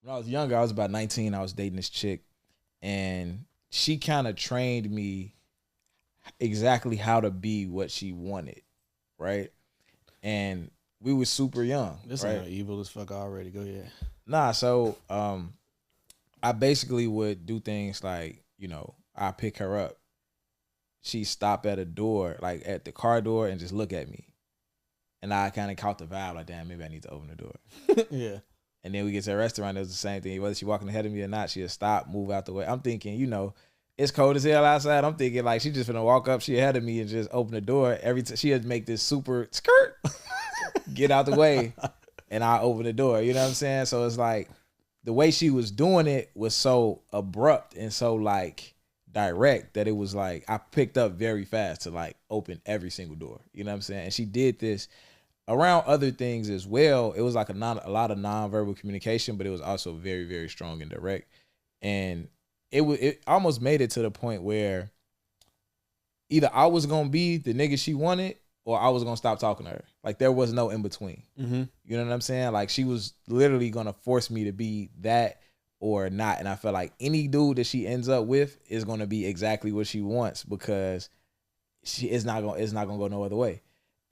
when I was younger, I was about 19. I was dating this chick, and she kind of trained me exactly how to be what she wanted, right? And we were super young. This right? ain't evil as fuck already. Go ahead. Nah, so I basically would do things like, I pick her up. She stop at a door, like at the car door, and just look at me. And I kind of caught the vibe, like, damn, maybe I need to open the door. Yeah. And then we get to a restaurant, it was the same thing. Whether she walking ahead of me or not, she'll stop, move out the way. I'm thinking, it's cold as hell outside. I'm thinking like she just finna walk up, she ahead of me and just open the door. Every time she'd make this super skirt, get out the way, and I open the door. You know what I'm saying? So it's like the way she was doing it was so abrupt and so like direct that it was like I picked up very fast to like open every single door. You know what I'm saying? And she did this around other things as well. It was like a lot of nonverbal communication, but it was also very, very strong and direct. And it almost made it to the point where either I was gonna be the nigga she wanted or I was gonna stop talking to her. Like there was no in between. Mm-hmm. You know what I'm saying? Like she was literally gonna force me to be that or not. And I felt like any dude that she ends up with is gonna be exactly what she wants because it's not gonna go no other way.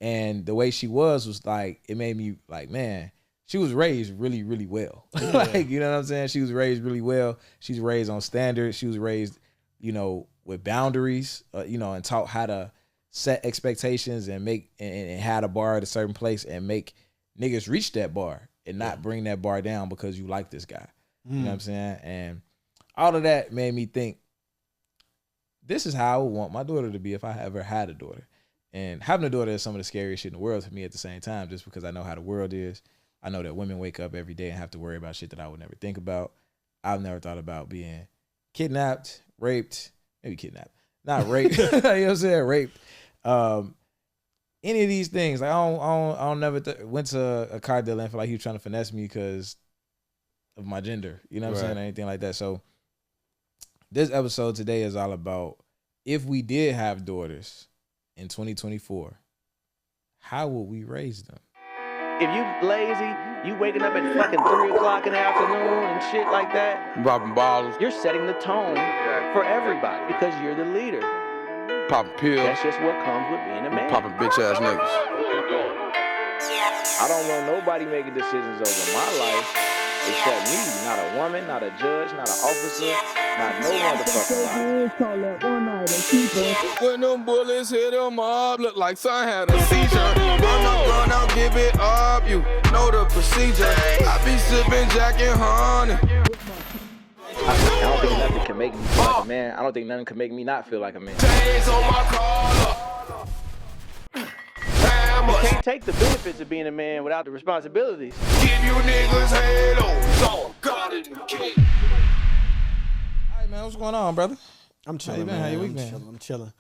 And the way she was like, it made me like, man, she was raised really, really well. Yeah. Like, you know what I'm saying? She was raised really well. She was raised on standards. She was raised, with boundaries, and taught how to set expectations and make and had a bar at a certain place and make niggas reach that bar and not bring that bar down because you like this guy. You know what I'm saying? And all of that made me think, this is how I would want my daughter to be if I ever had a daughter. And having a daughter is some of the scariest shit in the world to me at the same time, just because I know how the world is. I know that women wake up every day and have to worry about shit that I would never think about. I've never thought about being kidnapped, raped, maybe kidnapped, not raped. You know what I'm saying? Raped. Any of these things. Like I don't never went to a car dealer and feel like he was trying to finesse me because of my gender. You know what I'm saying? Or anything like that. So this episode today is all about if we did have daughters in 2024, how would we raise them? If you lazy, you waking up at fucking 3 o'clock in the afternoon and shit like that, Popping bottles, you're setting the tone for everybody because you're the leader. popping pills, That's just what comes with being a man. popping bitch ass niggas. I don't want nobody making decisions over my life except me. Not a woman, not a judge, not an officer, not no motherfucking body. When them bullets hit them up, look like son had a seizure. Run out, give it up, you know the procedure. I be sipping Jack and honey. I don't think nothing can make me feel like a man. I don't think nothing can make me not feel like a man. Chains on my collar. You can't take the benefits of being a man without the responsibilities. Give you niggas halos on God in the king. All right, man, what's going on, brother? I'm chilling, been? man. How your week been? I'm chilling.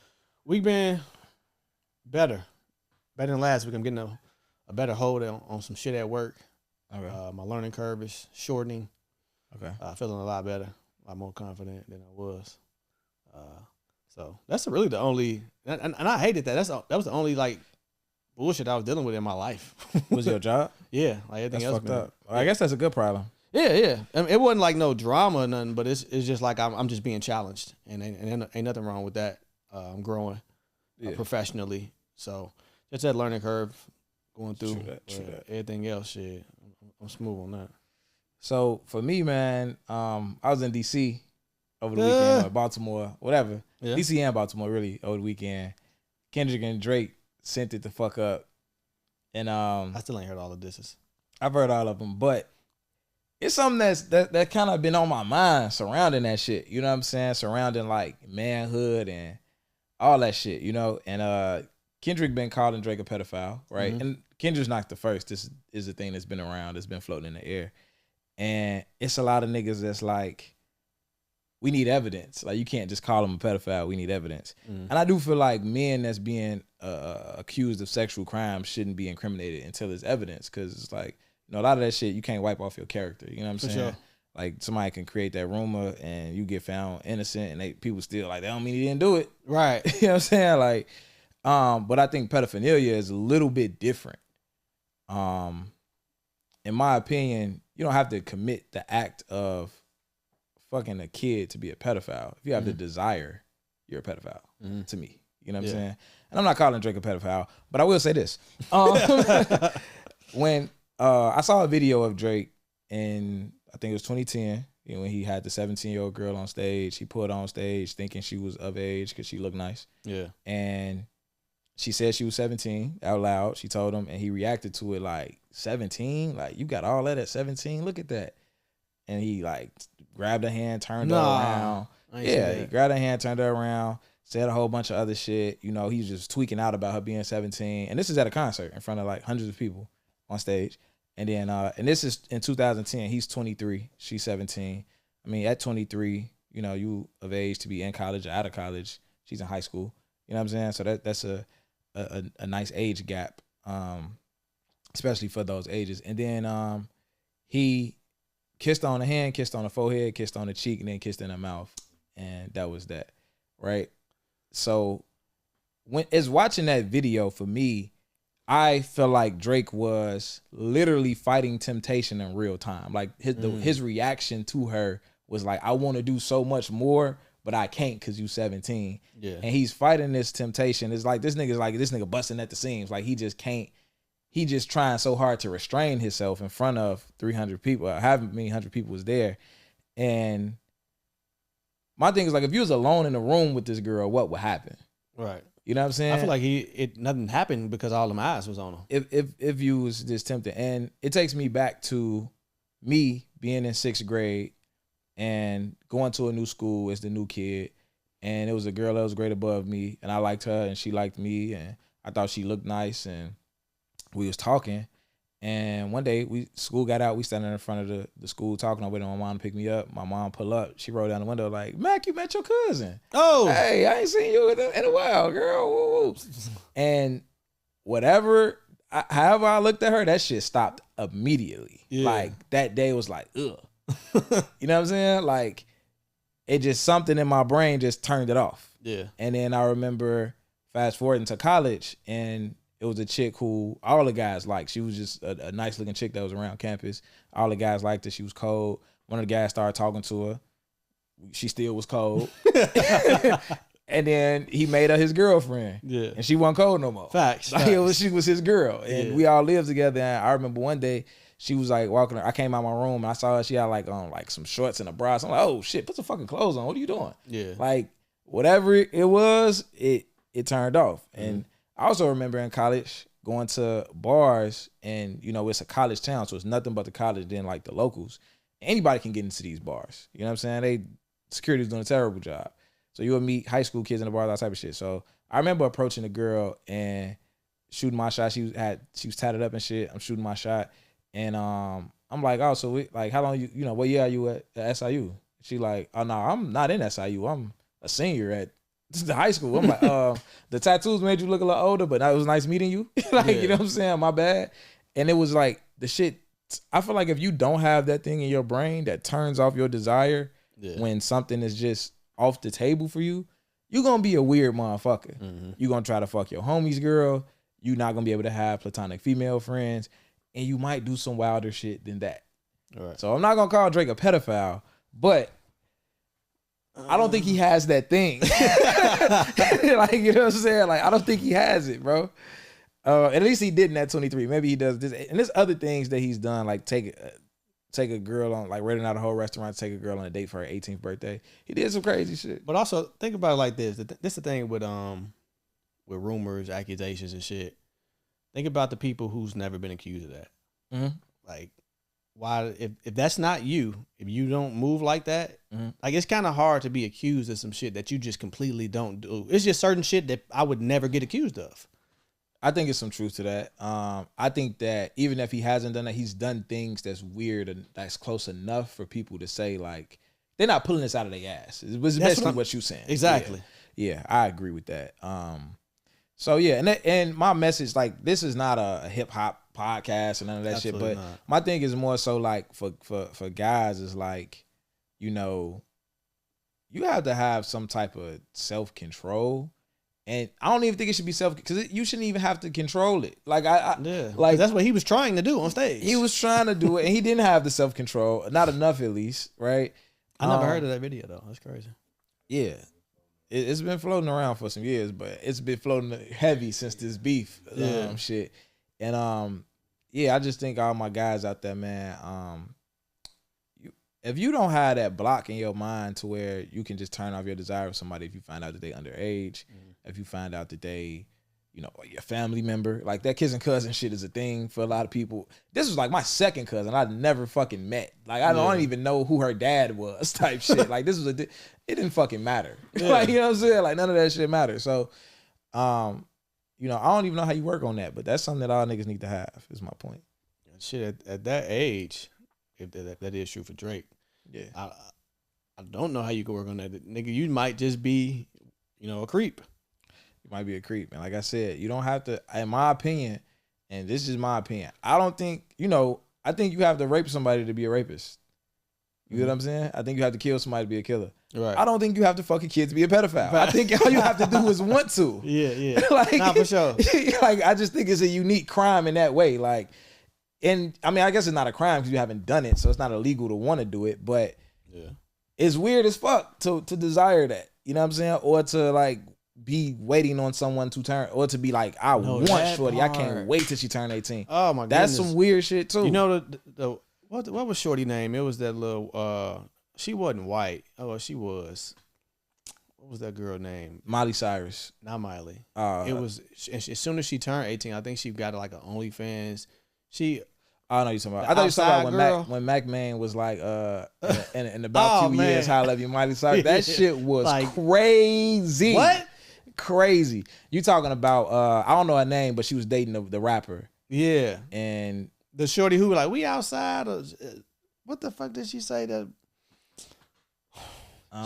Week been better than last week. I'm getting a better hold on some shit at work. Okay. My learning curve is shortening. Okay. Feeling a lot better, a lot more confident than I was. So that's really the only, and I hated that. That was the only like bullshit I was dealing with in my life. Was your job? Yeah, like everything That's else. fucked up. I guess that's a good problem. Yeah. I mean, it wasn't like no drama or nothing, but it's just like I'm just being challenged, and ain't nothing wrong with that. I'm growing professionally, so just that learning curve going through. True that. Everything else, shit, I'm smooth on that. So for me, man, I was in DC over the weekend, or Baltimore, whatever. Yeah. DC and Baltimore, really, over the weekend. Kendrick and Drake sent it the fuck up. And I still ain't heard all the disses. I've heard all of them, but it's something that kind of been on my mind surrounding that shit. You know what I'm saying? Surrounding like manhood and all that shit, And Kendrick been calling Drake a pedophile, right? Mm-hmm. And Kendrick's not the first. This is the thing that's been around, that's been floating in the air. And it's a lot of niggas that's like, we need evidence. Like, you can't just call him a pedophile. We need evidence. Mm. And I do feel like men that's being accused of sexual crimes shouldn't be incriminated until there's evidence. Because it's like, a lot of that shit, you can't wipe off your character. You know what I'm saying? Sure. Like, somebody can create that rumor and you get found innocent and people still like, that don't mean he didn't do it. Right. You know what I'm saying? Like, but I think pedophilia is a little bit different. In my opinion, you don't have to commit the act of fucking a kid to be a pedophile. If you have the desire, you're a pedophile to me. You know what I'm saying? And I'm not calling Drake a pedophile, but I will say this. When I saw a video of Drake in, I think it was 2010, you know, when he had the 17-year-old girl on stage. He put her on stage thinking she was of age because she looked nice. Yeah. And she said she was 17 out loud. She told him, and he reacted to it like, 17? Like, you got all that at 17? Look at that. And he like grabbed her hand, turned her around. Yeah, he grabbed her hand, turned her around, said a whole bunch of other shit. You know, he was just tweaking out about her being 17. And this is at a concert in front of like hundreds of people on stage. And then, and this is in 2010. He's 23. She's 17. I mean, at 23, you know, you of age to be in college or out of college. She's in high school. You know what I'm saying? So that's a nice age gap, especially for those ages. And then he kissed on the hand, kissed on the forehead, kissed on the cheek, and then kissed in the mouth. And that was that, right? So when it's watching that video, for me, I feel like Drake was literally fighting temptation in real time. Like his reaction to her was like, I want to do so much more, but I can't because you 17. Yeah. And he's fighting this temptation. It's like this nigga busting at the seams. Like he just can't. He just trying so hard to restrain himself in front of 300 people. However many hundred people was there. And my thing is like, if you was alone in the room with this girl, what would happen? Right. You know what I'm saying? I feel like nothing happened because all them eyes was on him. If you was just tempted. And it takes me back to me being in 6th grade and going to a new school as the new kid. And it was a girl that was grade above me, and I liked her and she liked me, and I thought she looked nice, and we was talking. And one day school got out, we standing in front of the school talking. I waiting on my mom to pick me up. My mom pull up. She rolled down the window like, Mac, you met your cousin. Oh. Hey, I ain't seen you in a while, girl. Woo, woo. And however I looked at her, that shit stopped immediately. Yeah. Like that day was like, ugh. You know what I'm saying? Like it just, something in my brain just turned it off. Yeah. And then I remember fast forwarding to college, and it was a chick who all the guys liked. She was just a nice looking chick that was around campus. All the guys liked her. She was cold. One of the guys started talking to her. She still was cold. And then he made her his girlfriend. Yeah. And she wasn't cold no more. Facts. Like, she was his girl. And we all lived together. And I remember one day she was like walking. I came out my room and I saw her. She had like on like some shorts and a bra. So I'm like, oh shit, put some fucking clothes on. What are you doing? Yeah. Like whatever it was, it turned off. And I also remember in college going to bars, and you know, it's a college town, so it's nothing but the college, then like the locals. Anybody can get into these bars. You know what I'm saying? Security's doing a terrible job. So you would meet high school kids in the bar, that type of shit. So I remember approaching a girl and shooting my shot. She was tatted up and shit. I'm shooting my shot. And I'm like, oh, so like how long you know, what year are you at SIU? She like, oh no, I'm not in SIU. I'm a senior at the high school. I'm like, the tattoos made you look a little older, but it was nice meeting you. Like, you know what I'm saying? My bad. And it was like the shit. I feel like if you don't have that thing in your brain that turns off your desire when something is just off the table for you, you're going to be a weird motherfucker. Mm-hmm. You're going to try to fuck your homie's girl. You're not going to be able to have platonic female friends. And you might do some wilder shit than that. All right. So I'm not going to call Drake a pedophile, but I don't think he has that thing. Like, you know what I'm saying? Like, I don't think he has it, bro. At least he didn't at 23. Maybe he does this. And there's other things that he's done, like take a girl on, like renting out a whole restaurant to take a girl on a date for her 18th birthday. He did some crazy shit. But also, think about it like this. This is the thing with rumors, accusations, and shit. Think about the people who's never been accused of that. Mm-hmm. Like, why, if that's not you, if you don't move like that, like it's kind of hard to be accused of some shit that you just completely don't do. It's just certain shit that I would never get accused of. I think it's some truth to that. I think that even if he hasn't done that, he's done things that's weird and that's close enough for people to say like they're not pulling this out of their ass. It was basically what you're saying. Exactly. Yeah, I agree with that. So yeah, and my message, like, this is not a hip hop podcast and none of that Absolutely shit, but not. My thing is more so like for guys is like, you know, you have to have some type of self-control And I don't even think it should be because you shouldn't even have to control it. Like like that's what he was trying to do on stage. He was trying to do it, and he didn't have the self-control, not enough at least, right? I never heard of that video though. That's crazy. Yeah, it's been floating around for some years, but it's been floating heavy since this beef shit. And I just think all my guys out there, man, if you don't have that block in your mind to where you can just turn off your desire for somebody if you find out that they underage, if you find out that they, your family member, like that kissing cousin shit is a thing for a lot of people. This was like my second cousin I'd never fucking met. Like I don't even know who her dad was type shit. Like this was it didn't fucking matter. Like, you know what I'm saying? Like none of that shit matters. So, I don't even know how you work on that, but that's something that all niggas need to have is my point. Shit, at that age, if that is true for Drake, I don't know how you can work on that. Nigga, you might just be, a creep. You might be a creep. And like I said, you don't have to, in my opinion, and this is my opinion, I don't think, I think you have to rape somebody to be a rapist. You know what I'm saying? I think you have to kill somebody to be a killer. Right. I don't think you have to fuck a kid to be a pedophile. I think all you have to do is want to. Yeah. Like, nah, for sure. Like, I just think it's a unique crime in that way. Like, and I mean, I guess it's not a crime because you haven't done it, so it's not illegal to want to do it, but it's weird as fuck to desire that. You know what I'm saying? Or to like be waiting on someone to turn, or to be like, I want Shorty. I can't wait till she turn 18. Oh my goodness. That's some weird shit too. You know the what was Shorty name? It was that little she wasn't white. Oh, she was. What was that girl name? Miley Cyrus. Not Miley. It was as soon as she turned 18, I think she got like an OnlyFans. I know you're talking about. I thought you were talking about when Mac Man was like, in about 2 years, how I love you, Miley Cyrus. That shit was like, crazy. What? Crazy. You talking about? I don't know her name, but she was dating the rapper. Yeah. And the shorty who was like, we outside. Or, what the fuck did she say? That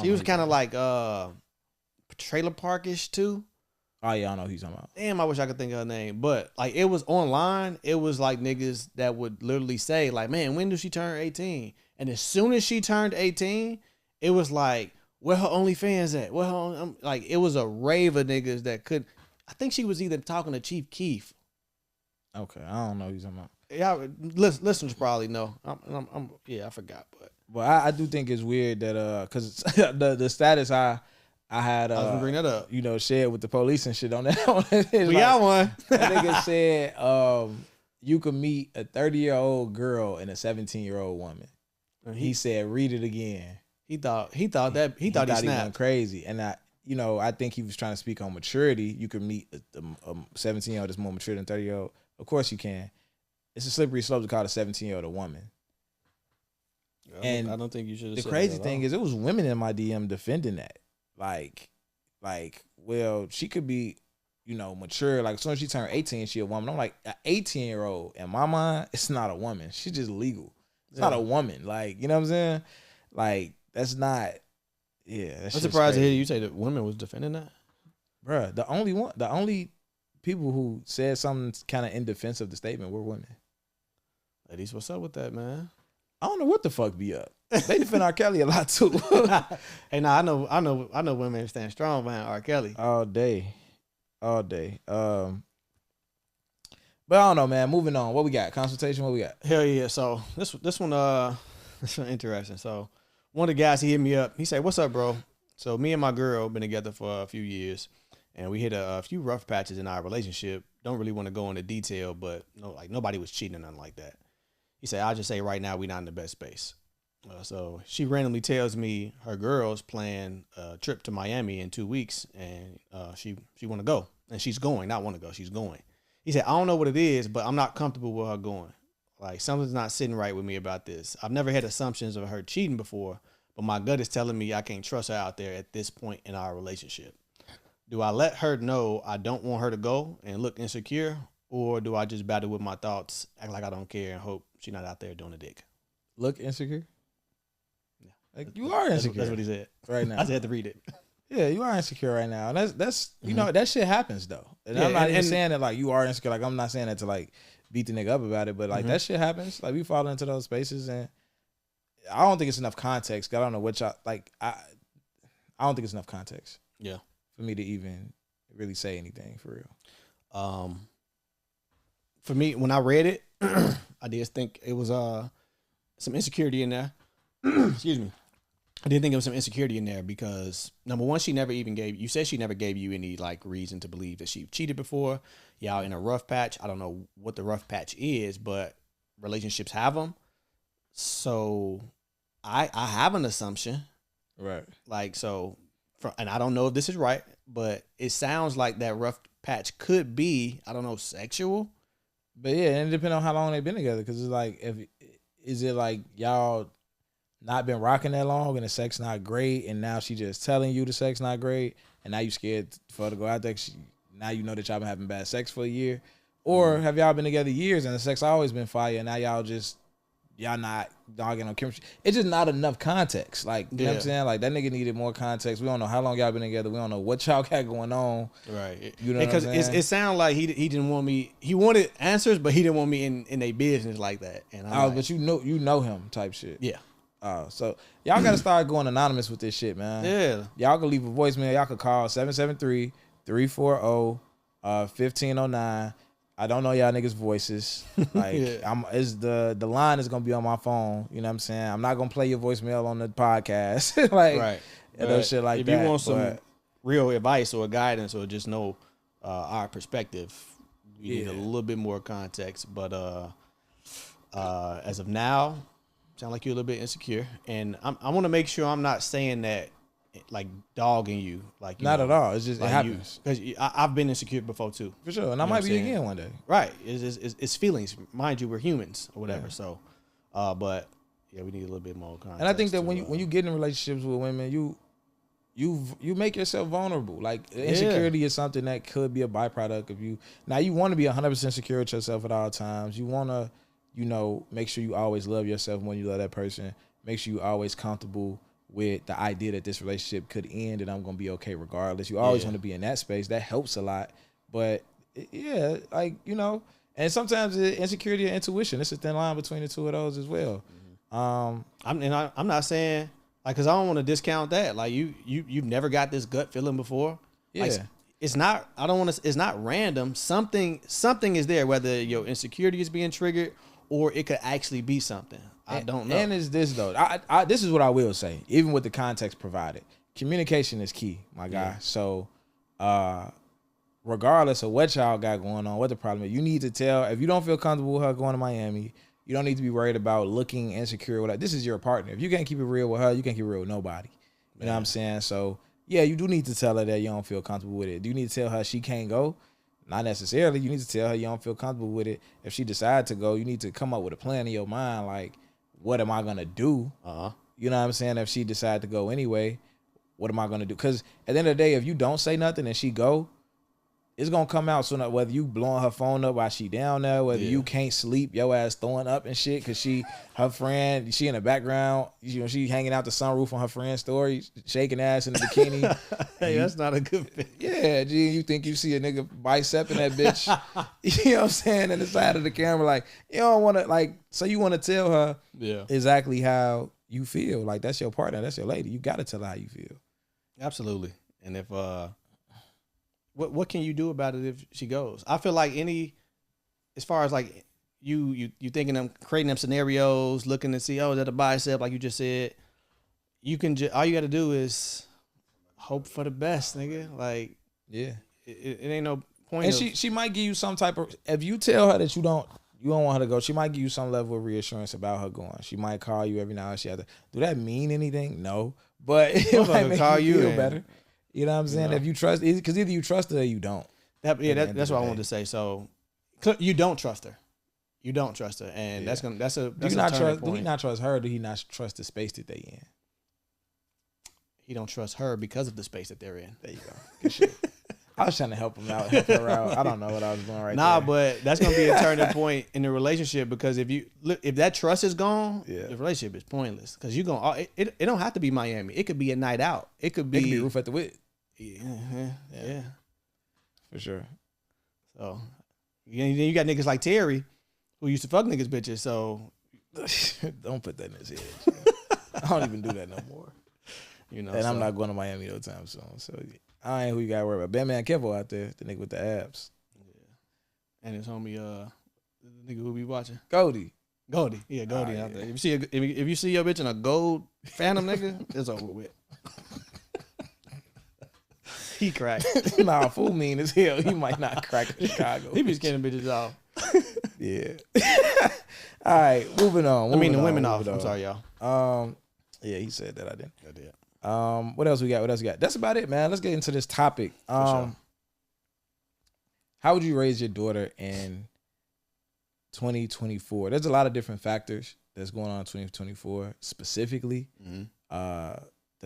she was kind of like trailer parkish too. Oh yeah, I know who you're talking about. Damn, I wish I could think of her name. But like it was online, it was like niggas that would literally say, like, man, when does she turn 18? And as soon as she turned 18, it was like, where her OnlyFans at? Like it was a rave of niggas that could. I think she was either talking to Chief Keef. Okay, I don't know who you're talking about. Yeah, listeners probably know. I forgot, but I do think it's weird that because the status I had I was gonna bring that up. Shared with the police and shit on that. We got one. That nigga said you could meet a 30-year-old girl and a 17-year-old woman. He said, read it again. He thought he snapped. He went crazy. And I think he was trying to speak on maturity. You could meet a 17-year-old that's more mature than 30-year-old. Of course you can. It's a slippery slope to call a 17-year-old a woman. I don't think you should. The crazy thing is, it was women in my DM defending that. Like, well, she could be, mature. Like, as soon as she turned 18, she a woman. I'm like, an 18-year-old, in my mind, it's not a woman. She's just legal. It's not a woman. Like, you know what I'm saying? Like, that's not, I'm surprised to hear you say that women was defending that. Bruh, the only people who said something kind of in defense of the statement were women. Ladies, what's up with that, man? I don't know what the fuck be up. They defend R. Kelly a lot too. Hey, I know women stand strong behind R. Kelly all day. But I don't know, man. Moving on. What we got? Consultation. What we got? Hell yeah. So this one interesting. So one of the guys, he hit me up. He said, "What's up, bro?" So me and my girl been together for a few years, and we hit a few rough patches in our relationship. Don't really want to go into detail, but nobody was cheating or nothing like that. He said, I'll just say right now we're not in the best space. So she randomly tells me her girls plan a trip to Miami in 2 weeks, and she want to go. And she's going, not want to go, she's going. He said, I don't know what it is, but I'm not comfortable with her going. Like, something's not sitting right with me about this. I've never had assumptions of her cheating before, but my gut is telling me I can't trust her out there at this point in our relationship. Do I let her know I don't want her to go and look insecure, or do I just battle with my thoughts, act like I don't care, and hope she's not out there doing a dick? Look insecure? Yeah. Like, you are insecure. That's what he said. Right now. I just had to read it. Yeah, you are insecure right now. And that's that shit happens though. And I'm not even saying that like you are insecure. Like, I'm not saying that to like beat the nigga up about it, but like that shit happens. Like, we fall into those spaces, and I don't think it's enough context. I don't know what y'all like. I don't think it's enough context. Yeah. For me to even really say anything for real. For me, when I read it, I did think it was some insecurity in there. Excuse me. I did think there was some insecurity in there because number one, she never gave you any like reason to believe that she cheated before. Y'all in a rough patch. I don't know what the rough patch is, but relationships have them. So I have an assumption. Right. Like, so, and I don't know if this is right, but it sounds like that rough patch could be, I don't know, sexual. But yeah, and it depends on how long they've been together. Because it's like, is it like y'all not been rocking that long and the sex not great, and now she just telling you the sex not great, and now you scared for her to go out there? Now you know that y'all been having bad sex for a year, or have y'all been together years and the sex always been fire, and now y'all not dogging on chemistry? It's just not enough context. Like, you know what I'm saying? Like, that nigga needed more context. We don't know how long y'all been together. We don't know what y'all got going on. Right. You know what I'm saying? It sounded like he didn't want me. He wanted answers, but he didn't want me in a business like that. And I'm like, but you know him type shit. Yeah. So y'all got to start going anonymous with this shit, man. Yeah. Y'all can leave a voicemail. Y'all could call 773-340-1509. I don't know y'all niggas' voices. Like, the line is gonna be on my phone. You know what I'm saying? I'm not gonna play your voicemail on the podcast. Like, right. And those shit like if that. If you want some real advice or guidance or just know our perspective, you need a little bit more context. But as of now, sound like you're a little bit insecure, and I want to make sure I'm not saying that like dogging you, like not at all. It's just like it happens because I've been insecure before too, for sure, and I might be again one day. Right? It's feelings, mind you. We're humans or whatever. Yeah. So, but yeah, we need a little bit more context. And I think that when you get in relationships with women, you make yourself vulnerable. Like, insecurity is something that could be a byproduct of you. Now, you want to be 100% secure with yourself at all times. You want to, make sure you always love yourself when you love that person. Make sure you always comfortable with the idea that this relationship could end and I'm going to be okay regardless. You always want to be in that space. That helps a lot. But yeah, like, and sometimes insecurity and intuition, it's a thin line between the two of those as well. Mm-hmm. I'm not saying like, cause I don't want to discount that. Like you've never got this gut feeling before. Yeah. Like, it's not random. Something is there, whether your insecurity is being triggered or it could actually be something. I don't know. And it's this though. This is what I will say, even with the context provided. Communication is key, my guy. Yeah. So, regardless of what y'all got going on, what the problem is, you need to tell. If you don't feel comfortable with her going to Miami, you don't need to be worried about looking insecure. This is your partner. If you can't keep it real with her, you can't keep it real with nobody. You know what I'm saying? So, yeah, you do need to tell her that you don't feel comfortable with it. Do you need to tell her she can't go? Not necessarily. You need to tell her you don't feel comfortable with it. If she decides to go, you need to come up with a plan in your mind. Like, what am I going to do? You know what I'm saying? If she decides to go anyway, what am I going to do? Because at the end of the day, if you don't say nothing and she go, it's going to come out sooner. Whether you blowing her phone up while she down there, whether you can't sleep, your ass throwing up and shit because her friend, she in the background, she hanging out the sunroof on her friend's story, shaking ass in the bikini. Hey, that's not a good fit. Yeah, G, you think you see a nigga bicep in that bitch, you know what I'm saying, in the side of the camera, like, you don't want to, like, so you want to tell her exactly how you feel. Like, that's your partner, that's your lady. You got to tell her how you feel. Absolutely. And if, what can you do about it if she goes? I feel like as far as like you thinking them, creating them scenarios, looking to see, is that a bicep, like you just said, you can all you got to do is hope for the best, nigga. Like, yeah, it ain't no point. And she might give you some type of, if you tell her that you don't want her to go, she might give you some level of reassurance about her going. She might call you every now and then. Do that mean anything? No, but it might make you feel better. You know what I'm saying? If you trust, because either you trust her or you don't. That's what I wanted to say. So you don't trust her. You don't trust her, and that's a do he not trust her? Or do he not trust the space that they in? He don't trust her because of the space that they're in. There you go. Good shit. I was trying to help him out, help her out. I don't know what I was doing right there. But that's gonna be a turning point in the relationship, because if that trust is gone, the relationship is pointless. Because you gonna it don't have to be Miami. It could be a night out. It could be roof at the wit. Yeah, for sure. So you got niggas like Terry who used to fuck niggas bitches. So don't put that in his head. I don't even do that no more. You know, And I'm not going to Miami no time soon. So I ain't who you got to worry about. Batman Kevo out there, the nigga with the abs. Yeah. And his homie, the nigga who be watching. Goldie. Yeah, Goldie out there. If you see your bitch in a gold Phantom, nigga, it's over with. He cracked. Nah, fool mean as hell. He might not crack in Chicago. He be scaring bitches off. Yeah. All right, moving on. The women off. I'm sorry, y'all. Yeah, he said that. I didn't. I did. What else we got? That's about it, man. Let's get into this topic. Sure. How would you raise your daughter in 2024? There's a lot of different factors that's going on in 2024. Specifically, the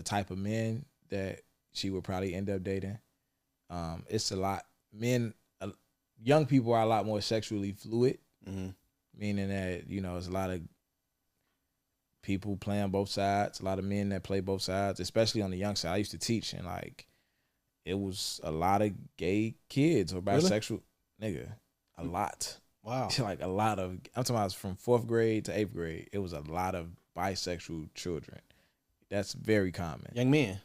type of men that she would probably end up dating. It's a lot. Young people are a lot more sexually fluid, meaning that, it's a lot of people playing both sides, a lot of men that play both sides, especially on the young side. I used to teach, and it was a lot of gay kids or bisexual, nigga, a lot. Wow. A lot of, I'm talking about from 4th grade to 8th grade, it was a lot of bisexual children. That's very common. Young men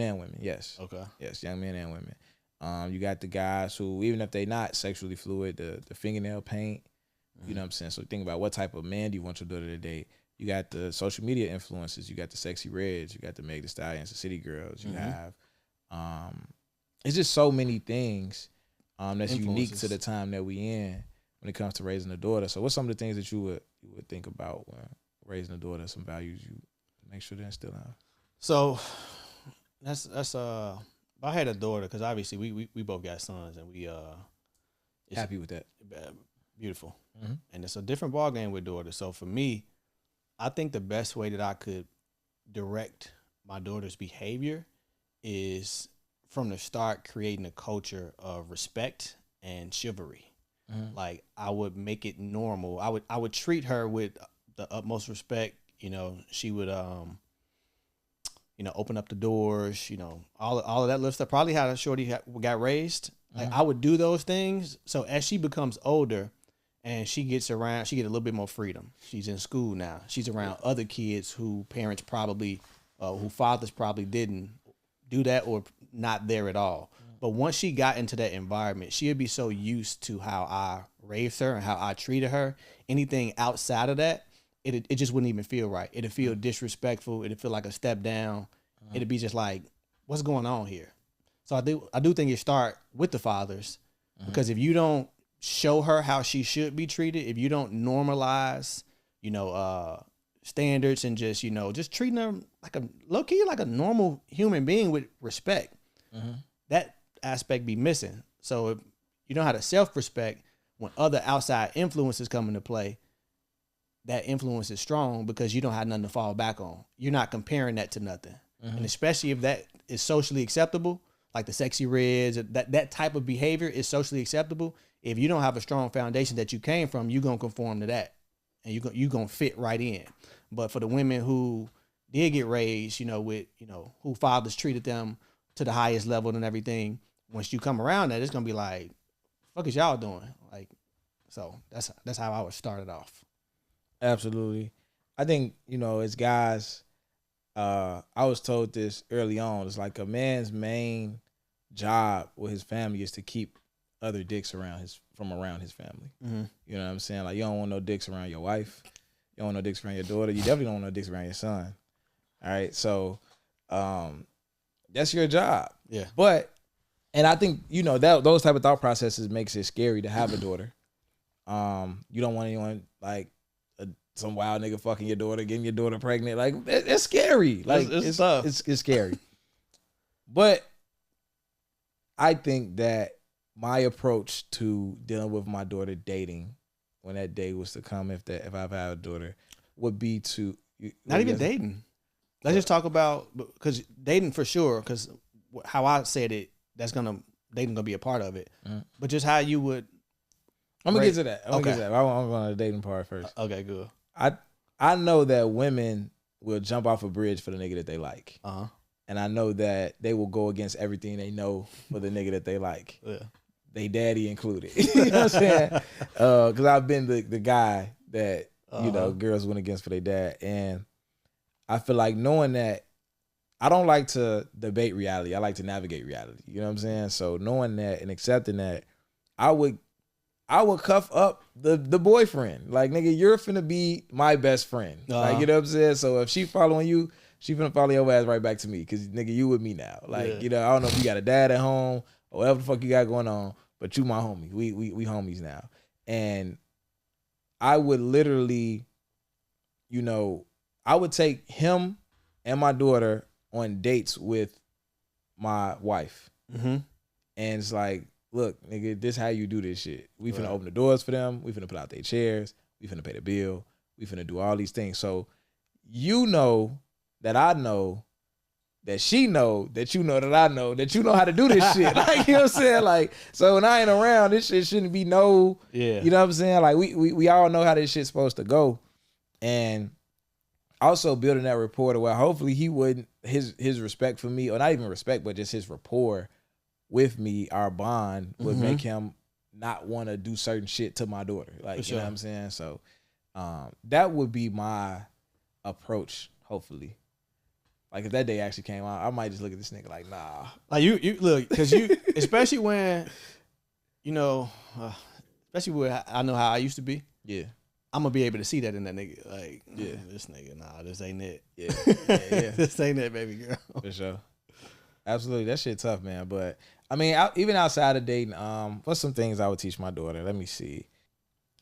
and women, yes. Okay. Yes, young men and women. You got the guys who, even if they not sexually fluid, the fingernail paint, you know what I'm saying? So think about what type of man do you want your daughter to date. You got the social media influencers. You got the Sexy Reds. You got the Meg Thee Stallions, the City Girls. You have, it's just so many things that's unique to the time that we in when it comes to raising a daughter. So what's some of the things that you would think about when raising a daughter, some values you make sure to instill in her? So that's if I had a daughter, because obviously we both got sons, and we happy with that. Beautiful. And it's a different ball game with daughters. So for me, I think the best way that I could direct my daughter's behavior is from the start creating a culture of respect and chivalry. Like, I would make it normal. I would treat her with the utmost respect. She would open up the doors, all of that little stuff. Probably how Shorty got raised. Like, I would do those things. So as she becomes older and she gets a little bit more freedom. She's in school now. She's around other kids who parents probably, who fathers probably didn't do that or not there at all. But once she got into that environment, she would be so used to how I raised her and how I treated her. Anything outside of that, it just wouldn't even feel right. It'd feel disrespectful. It'd feel like a step down. It'd be just like, what's going on here? So I do think it start with the fathers, because if you don't show her how she should be treated, if you don't normalize, standards and just treating her like a low key, like a normal human being with respect, that aspect be missing. So if you don't have the self-respect, when other outside influences come into play, that influence is strong because you don't have nothing to fall back on. You're not comparing that to nothing. And especially if that is socially acceptable, like the Sexy Reds, that type of behavior is socially acceptable. If you don't have a strong foundation that you came from, you're going to conform to that. And you're going to fit right in. But for the women who did get raised, with, who fathers treated them to the highest level and everything, once you come around that, it's going to be like, fuck is y'all doing? Like, so that's how I would start it off. Absolutely. I think, as guys, I was told this early on. It's like a man's main job with his family is to keep other dicks around his family. You know what I'm saying? Like, you don't want no dicks around your wife. You don't want no dicks around your daughter. You definitely don't want no dicks around your son. All right. So, that's your job. Yeah. And I think, that those type of thought processes makes it scary to have a daughter. You don't want anyone like some wild nigga fucking your daughter, getting your daughter pregnant. Like, it's scary. Like, it's tough. It's scary. But I think that my approach to dealing with my daughter dating, when that day was to come, if I've had a daughter, would be to not even dating. Let's just talk about, because dating for sure, because how I said it, dating gonna be a part of it. But just how you would. I'm gonna get to that. I'm going to the dating part first. Okay, good. I know that women will jump off a bridge for the nigga that they like. And I know that they will go against everything they know for the nigga that they like. Yeah. They daddy included. You know what I'm saying? Because I've been the guy that, girls went against for their dad. And I feel like knowing that I don't like to debate reality. I like to navigate reality. You know what I'm saying? So knowing that and accepting that, I would cuff up the boyfriend. Like, nigga, you're finna be my best friend. Like, you know what I'm saying? So if she following you, she finna follow your ass right back to me. Cause nigga, you with me now. Like, you know, I don't know if you got a dad at home or whatever the fuck you got going on, but you my homie. We homies now. And I would literally, you know, I would take him and my daughter on dates with my wife. Mm-hmm. And it's like, look, nigga, this how you do this shit. We finna open the doors for them. We finna put out their chairs. We finna pay the bill. We finna do all these things. So you know that I know that she know that you know that I know that you know how to do this shit. Like, you know what I'm saying? Like, so when I ain't around, this shit shouldn't be no, you know what I'm saying? Like, we all know how this shit's supposed to go. And also building that rapport to where hopefully he wouldn't, his respect for me, or not even respect, but just his rapport with me, our bond would make him not want to do certain shit to my daughter. Like, you know what I'm saying? So that would be my approach, hopefully. Like, if that day actually came out, I might just look at this nigga like, nah. Like, you look, because you, especially when, you know, especially when I know how I used to be. Yeah. I'm going to be able to see that in that nigga. Like, this nigga, nah, this ain't it. Yeah. This ain't it, baby girl. For sure. Absolutely. That shit tough, man. But, I mean, even outside of dating, what's some things I would teach my daughter? Let me see.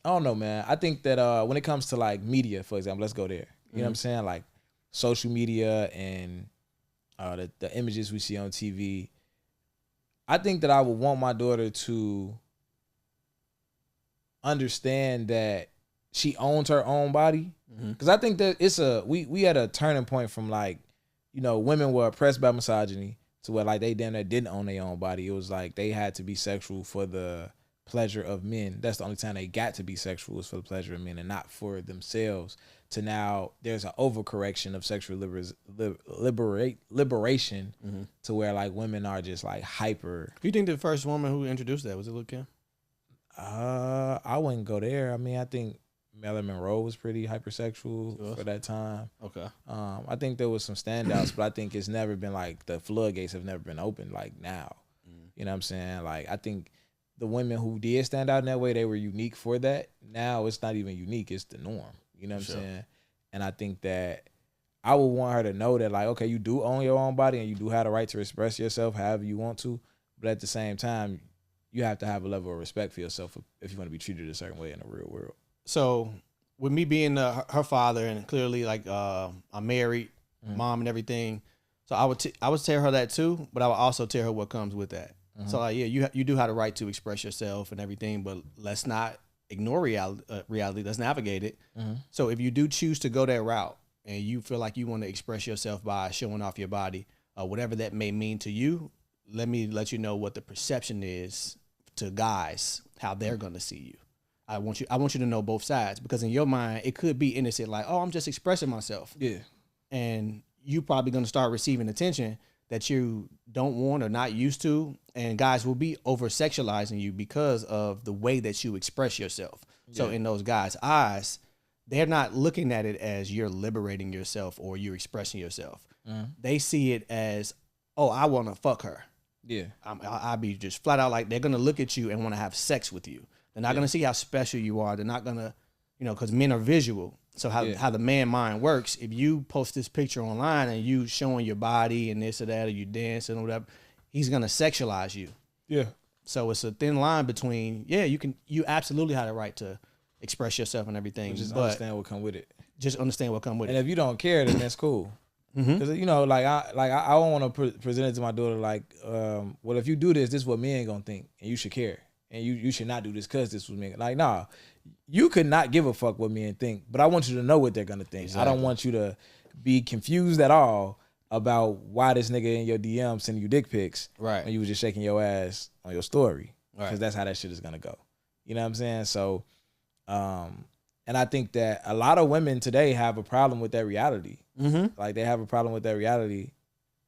I don't know, man. I think that when it comes to, like, media, for example, let's go there. You know what I'm saying? Like, social media and the images we see on TV. I think that I would want my daughter to understand that she owns her own body. Because I think that it's we had a turning point from, like, you know, women were oppressed by misogyny to where, like, they damn near didn't own their own body. It was like they had to be sexual for the pleasure of men. That's the only time they got to be sexual, was for the pleasure of men and not for themselves. To now there's an overcorrection of sexual liberation to where, like, women are just, like, hyper. You think the first woman who introduced that was it Lil' Kim? I wouldn't go there. I mean, I think Marilyn Monroe was pretty hypersexual for that time. Okay. I think there was some standouts, but I think it's never been, like, the floodgates have never been opened like now. You know what I'm saying? Like, I think the women who did stand out in that way, they were unique for that. Now it's not even unique, it's the norm. You know what I'm saying? And I think that I would want her to know that, like, okay, you do own your own body and you do have the right to express yourself however you want to, but at the same time, you have to have a level of respect for yourself if you want to be treated a certain way in the real world. So with me being her father, and clearly, like, I'm married, mom and everything, so I would tell her that too, but I would also tell her what comes with that. So, like, yeah, you do have the right to express yourself and everything, but let's not ignore reality. Let's navigate it. So if you do choose to go that route and you feel like you want to express yourself by showing off your body, whatever that may mean to you, let me let you know what the perception is to guys, how they're going to see you. I want you to know both sides, because in your mind, it could be innocent, like, oh, I'm just expressing myself. Yeah. And you probably going to start receiving attention that you don't want or not used to, and guys will be over-sexualizing you because of the way that you express yourself. Yeah. So in those guys' eyes, they're not looking at it as you're liberating yourself or you're expressing yourself. They see it as, oh, I want to fuck her. Yeah. I'll be just flat out like, they're going to look at you and want to have sex with you. They're not going to see how special you are. They're not going to, you know, because men are visual. So how the man mind works, if you post this picture online and you showing your body and this or that, or you dancing or whatever, he's going to sexualize you. Yeah. So it's a thin line between, you absolutely have the right to express yourself and everything. Just understand what come with it. Just understand what come with it. And if you don't care, then that's cool. Because, you know, like I don't want to present it to my daughter like, well, if you do this is what men gonna think, and you should care, and you should not do this because this was men. Like, nah, you could not give a fuck what men think, but I want you to know what they're gonna think. Exactly. I don't want you to be confused at all about why this nigga in your DM sending you dick pics, right? When you was just shaking your ass on your story, because that's how that shit is gonna go. You know what I'm saying? So, and I think that a lot of women today have a problem with that reality. Like, they have a problem with that reality,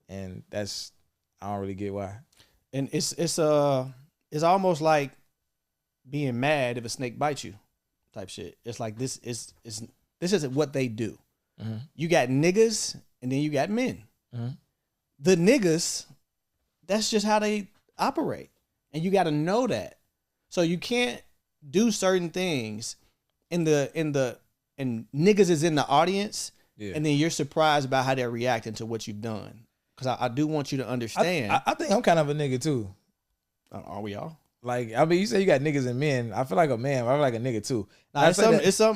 and that's, I don't really get why. And it's almost like being mad if a snake bites you, type shit. It's like this isn't what they do. You got niggas and then you got men. the niggas, that's just how they operate. And you got to know that. So you can't do certain things and niggas is in the audience, and then you're surprised about how they're reacting to what you've done. Because I do want you to understand. I think I'm kind of a nigga too. Are we all? Like, I mean, you say you got niggas and men. I feel like a man. I feel like a nigga too. Nah,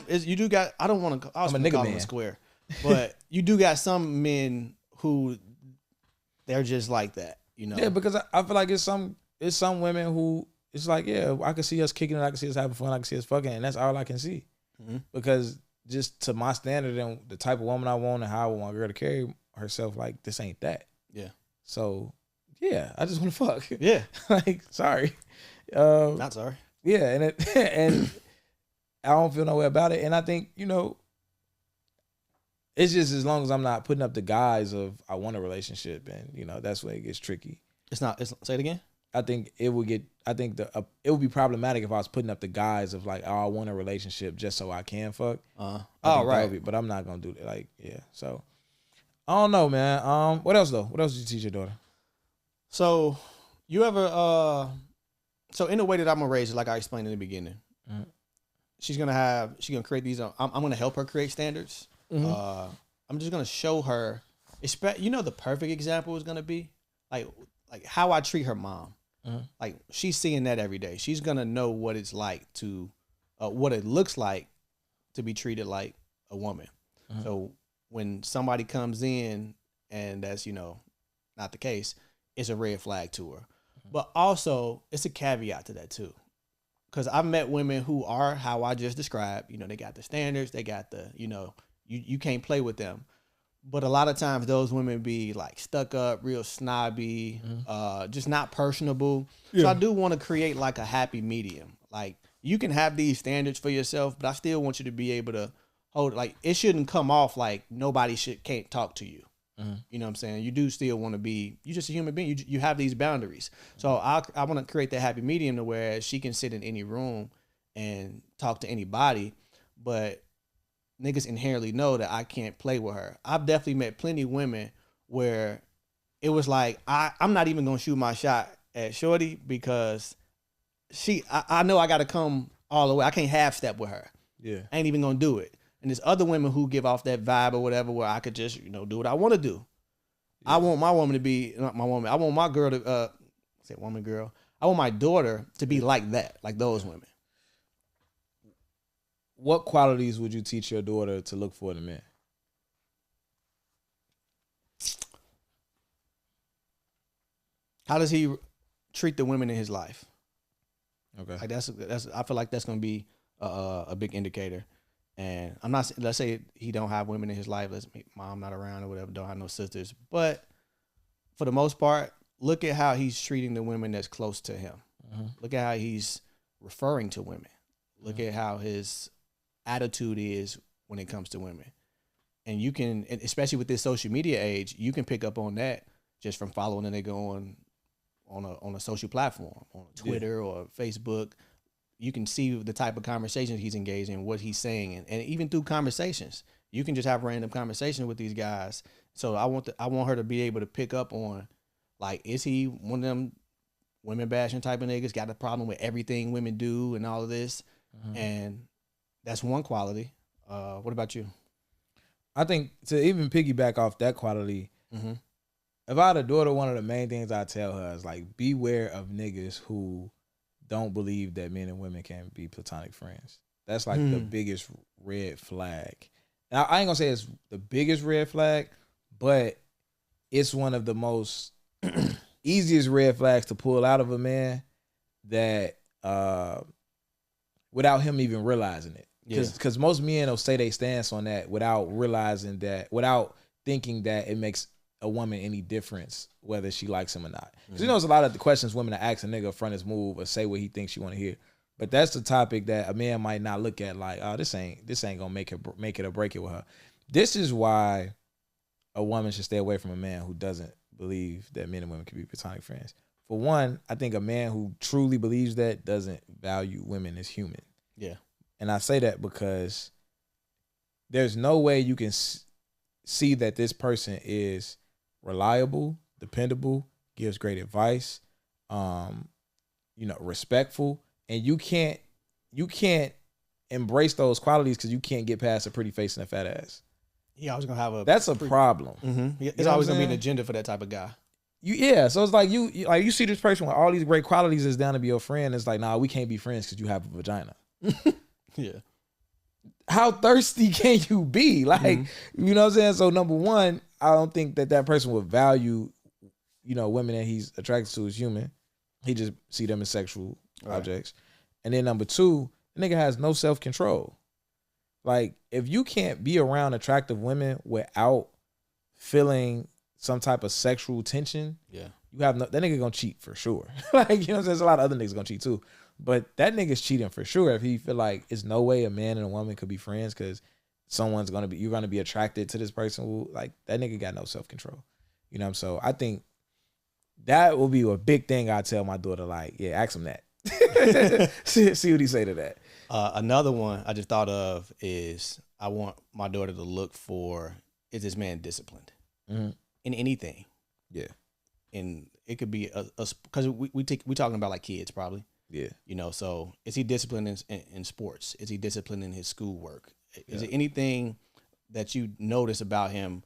you do got. I don't want to. I'm a nigga man. Square, but you do got some men who they're just like that. You know. Yeah, because I feel like it's some women who it's like, yeah, I can see us kicking it. I can see us having fun. I can see us fucking, and that's all I can see. Mm-hmm. Because just to my standard and the type of woman I want and how I want my girl to carry herself, like this ain't that. Yeah. So yeah, I just want to fuck. Yeah. Like, sorry. Not sorry. Yeah, and I don't feel no way about it. And I think, you know, it's just as long as I'm not putting up the guise of I want a relationship, and you know that's when it gets tricky. Say it again. I think it would get. I think it would be problematic if I was putting up the guise of like, oh, I want a relationship just so I can fuck. Right. But I'm not gonna do that. Like, yeah. So I don't know, man. What else though? What else did you teach your daughter? So you ever so in the way that I'm gonna raise it, like I explained in the beginning, she's gonna create these. I'm gonna help her create standards. Mm-hmm. I'm just gonna show her. You know, the perfect example is gonna be like how I treat her mom. Mm-hmm. Like she's seeing that every day. She's gonna know what it's like to, what it looks like to be treated like a woman. Mm-hmm. So when somebody comes in and that's, you know, not the case, it's a red flag to her. But also, it's a caveat to that too. Because I've met women who are how I just described. You know, they got the standards, they got the, you know, you can't play with them. But a lot of times those women be like stuck up, real snobby, just not personable. Yeah. So I do want to create like a happy medium. Like you can have these standards for yourself, but I still want you to be able to hold, like it shouldn't come off like nobody can't talk to you. Mm-hmm. You know what I'm saying? You do still want to be, you're just a human being. You have these boundaries. So I want to create that happy medium to where she can sit in any room and talk to anybody, but niggas inherently know that I can't play with her. I've definitely met plenty of women where it was like, I'm not even going to shoot my shot at shorty because I know I got to come all the way. I can't half step with her. Yeah. I ain't even going to do it. And there's other women who give off that vibe or whatever where I could just, you know, do what I want to do. Yeah. I want my woman to be, not my woman, I want my girl to, say woman, girl. I want my daughter to be like that, like those women. What qualities would you teach your daughter to look for in a man? How does he treat the women in his life? Okay. Like that's I feel like that's going to be a big indicator. And I'm not, let's say he don't have women in his life. Let's say mom not around or whatever, don't have no sisters. But for the most part, look at how he's treating the women that's close to him. Mm-hmm. Look at how he's referring to women. Look at how his attitude is when it comes to women. And you can, especially with this social media age, you can pick up on that just from following a nigga on a social platform, on Twitter or Facebook. You can see the type of conversations he's engaged in, what he's saying, and even through conversations, you can just have random conversations with these guys. So I want her to be able to pick up on, like, is he one of them women bashing type of niggas, got a problem with everything women do and all of this, and that's one quality. What about you? I think to even piggyback off that quality, if I had a daughter, one of the main things I tell her is like, beware of niggas who don't believe that men and women can be platonic friends. That's like the biggest red flag. Now, I ain't gonna say it's the biggest red flag, but it's one of the most easiest red flags to pull out of a man that without him even realizing it. Because most men will say they stance on that without realizing that, without thinking that it makes a woman any difference whether she likes him or not. Because you know, there's a lot of the questions women are asking a nigga front his move or say what he thinks she want to hear. But that's the topic that a man might not look at like, oh, this ain't gonna make it or break it with her. This is why a woman should stay away from a man who doesn't believe that men and women can be platonic friends. For one, I think a man who truly believes that doesn't value women as human. Yeah. And I say that because there's no way you can see that this person is reliable, dependable, gives great advice, respectful, and you can't embrace those qualities because you can't get past a pretty face and a fat ass. Yeah, I was gonna have a. That's a problem. Mm-hmm. It's always gonna be an agenda for that type of guy. So it's like you see this person with all these great qualities is down to be your friend. It's like, nah, we can't be friends because you have a vagina. Yeah. How thirsty can you be? Like, you know what I'm saying? So number one, I don't think that person would value, women that he's attracted to as human. He just see them as sexual objects. And then number two, the nigga has no self-control. Like, if you can't be around attractive women without feeling some type of sexual tension, you have that nigga gonna cheat for sure. Like, you know what I'm saying? There's a lot of other niggas gonna cheat too. But that nigga's cheating for sure if he feel like it's no way a man and a woman could be friends because you're gonna be attracted to this person who, like, that nigga got no self-control. You know what I'm saying? So I think that will be a big thing I tell my daughter, like, yeah, ask him that. see what he say to that. Another one I just thought of is I want my daughter to look for, is this man disciplined in anything? Yeah. And it could be because we talking about like kids probably. Yeah. So is he disciplined in sports? Is he disciplined in his schoolwork? Is there anything that you notice about him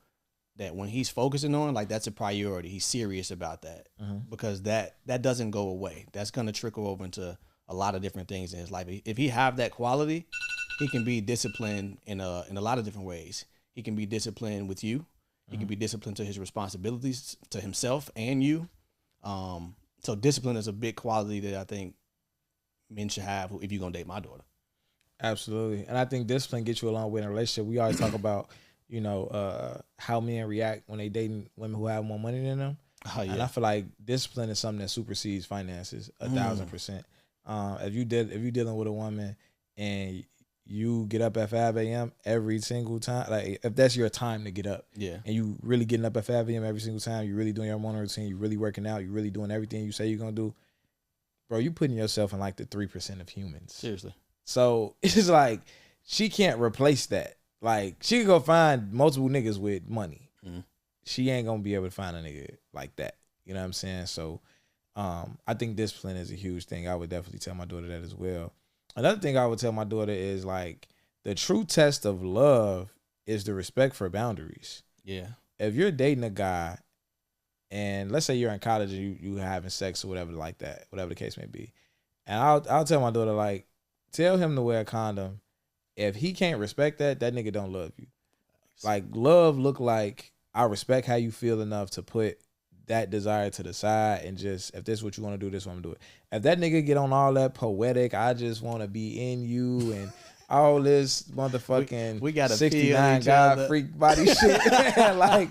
that when he's focusing on, like, that's a priority? He's serious about that because that doesn't go away. That's going to trickle over into a lot of different things in his life. If he have that quality, he can be disciplined in a lot of different ways. He can be disciplined with you. He can be disciplined to his responsibilities to himself and you. So discipline is a big quality that I think men should have if you're going to date my daughter. Absolutely. And I think discipline gets you a long way in a relationship. We always talk about, how men react when they dating women who have more money than them. Oh, yeah. And I feel like discipline is something that supersedes finances 1,000%. If you're dealing with a woman and you get up at 5 a.m. every single time, like, if that's your time to get up, and you really getting up at 5 a.m. every single time, you're really doing your morning routine, you're really working out, you're really doing everything you say you're gonna do, bro, you putting yourself in like the 3% of humans. Seriously. So it's like she can't replace that. Like, she can go find multiple niggas with money. She ain't gonna be able to find a nigga like that. You know what I'm saying? So I think discipline is a huge thing. I would definitely tell my daughter that as well. Another thing I would tell my daughter is, like, the true test of love is the respect for boundaries. Yeah. If you're dating a guy and let's say you're in college and you having sex or whatever like that, whatever the case may be, and I'll tell my daughter, like, tell him to wear a condom. If he can't respect that nigga don't love you. Like, love look like, I respect how you feel enough to put that desire to the side and just, if this is what you want to do, this is what I'm gonna do it. If that nigga get on all that poetic, I just want to be in you and all this motherfucking we got 69 guy freak body shit. Like,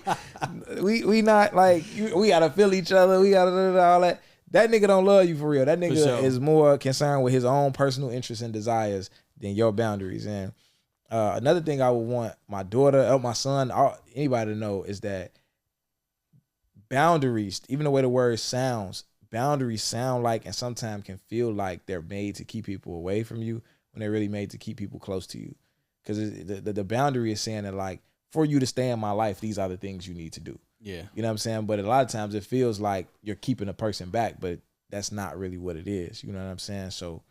we not like, we gotta feel each other. We gotta all that. That nigga don't love you for real. That nigga is more concerned with his own personal interests and desires than your boundaries. And another thing I would want my daughter or my son, anybody to know is that boundaries, even the way the word sounds, boundaries sound like and sometimes can feel like they're made to keep people away from you when they're really made to keep people close to you. Because the boundary is saying that, like, for you to stay in my life, these are the things you need to do. Yeah. You know what I'm saying? But a lot of times it feels like you're keeping a person back, but that's not really what it is. You know what I'm saying? So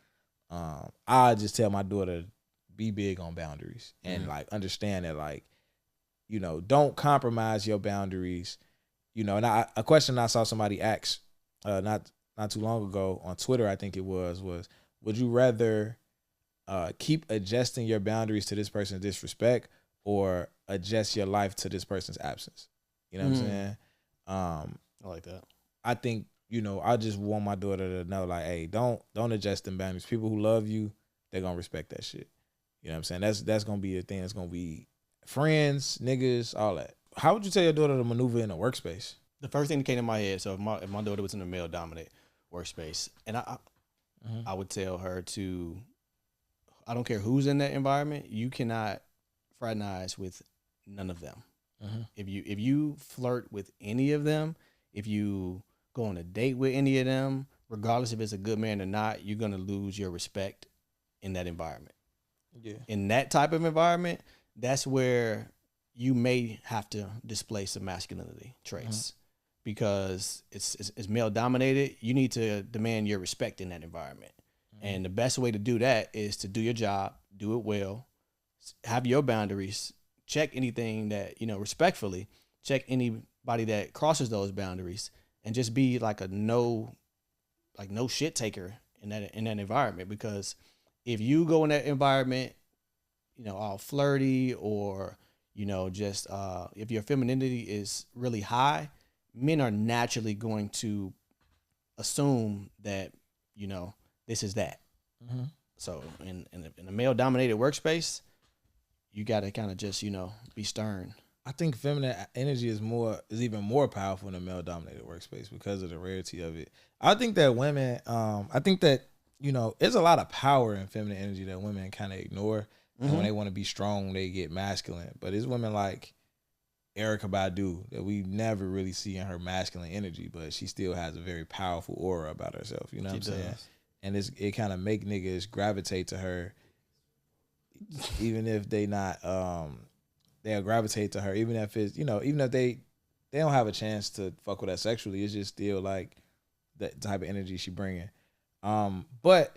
I just tell my daughter, be big on boundaries and like understand that, like, don't compromise your boundaries. And a question I saw somebody ask not too long ago on Twitter, I think it was would you rather keep adjusting your boundaries to this person's disrespect or adjust your life to this person's absence? You know what I'm saying? I like that. I think, I just want my daughter to know, like, hey, don't adjust them boundaries. People who love you, they're going to respect that shit. You know what I'm saying? That's going to be a thing. That's going to be friends, niggas, all that. How would you tell your daughter to maneuver in a workspace? The first thing that came to my head, so if my daughter was in a male-dominated workspace, and I would tell her to, I don't care who's in that environment, you cannot fraternize with none of them. If you flirt with any of them, if you go on a date with any of them, regardless if it's a good man or not, you're going to lose your respect in that environment. Yeah. In that type of environment, that's where you may have to display some masculinity traits because it's male dominated. You need to demand your respect in that environment. And the best way to do that is to do your job, do it well, have your boundaries, check anything that, respectfully, check anybody that crosses those boundaries, and just be like no shit taker in that environment. Because if you go in that environment, all flirty or, just if your femininity is really high, men are naturally going to assume that, this is that. Mm-hmm. So in a male dominated workspace, you got to kind of just, be stern. I think feminine energy is even more powerful in a male dominated workspace because of the rarity of it. I think that women, there's a lot of power in feminine energy that women kind of ignore. Mm-hmm. And when they want to be strong, they get masculine. But it's women like Erykah Badu that we never really see in her masculine energy, but she still has a very powerful aura about herself. You know what I'm saying? And it kind of make niggas gravitate to her, even if they not, they'll gravitate to her, even if it's, even if they don't have a chance to fuck with her sexually, it's just still like the type of energy she bringing. But